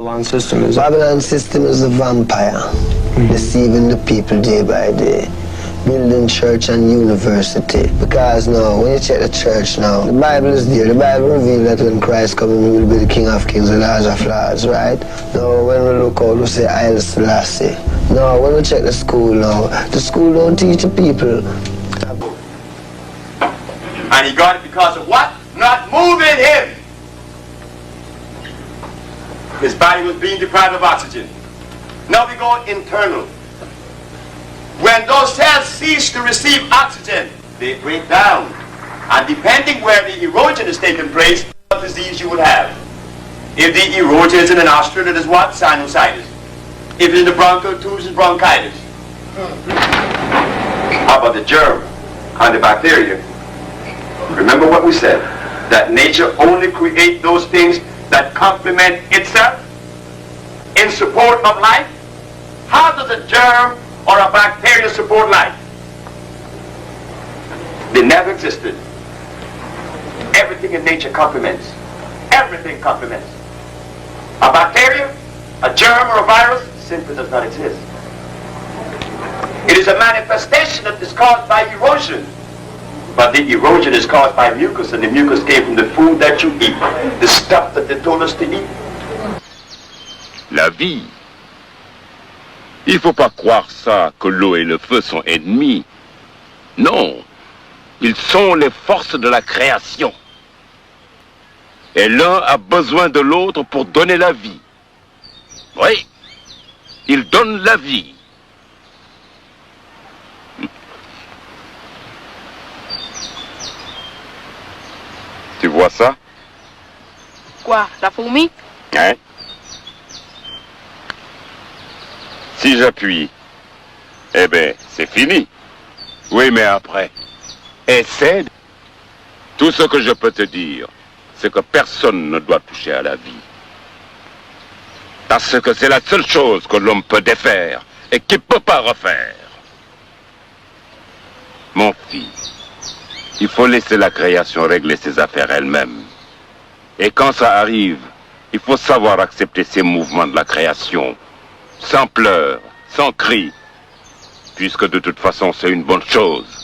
Babylon system is a vampire, deceiving the people day by day, building church and university. Because now, when you check the church now, the Bible is there. The Bible reveals that when Christ comes, he will be the King of Kings, the Lord of Lords, right? Now, when we look out, we say Haile Selassie. Now, when we check the school now, the school don't teach the people. And he got it because of what? Not moving him. His body was being deprived of oxygen. Now we go internal. When those cells cease to receive oxygen, they break down. And depending where the erosion is taking place, what disease you will have. If the erosion is in the nostril, it is what? Sinusitis. If it's in the bronchial tubes, it's bronchitis. How about the germ and the bacteria? Remember what we said, that nature only creates those things that complement itself in support of life. How does a germ or a bacteria support life? They never existed. Everything in nature complements. Everything complements. A bacteria, a germ, or a virus simply does not exist. It is a manifestation that is caused by erosion. But the erosion is caused by mucus, and the mucus came from the food that you eat, the stuff that they told us to eat. La vie. Il ne faut pas croire ça, que l'eau et le feu sont ennemis. Non, ils sont les forces de la création. Et l'un a besoin de l'autre pour donner la vie. Oui, ils donnent la vie. Tu vois ça? Quoi? La fourmi? Hein? Si j'appuie, eh ben, c'est fini. Oui, mais après, essaie. Tout ce que je peux te dire, c'est que personne ne doit toucher à la vie. Parce que c'est la seule chose que l'homme peut défaire et qu'il ne peut pas refaire. Mon fils, il faut laisser la création régler ses affaires elle-même. Et quand ça arrive, il faut savoir accepter ces mouvements de la création, sans pleurs, sans cris, puisque de toute façon c'est une bonne chose.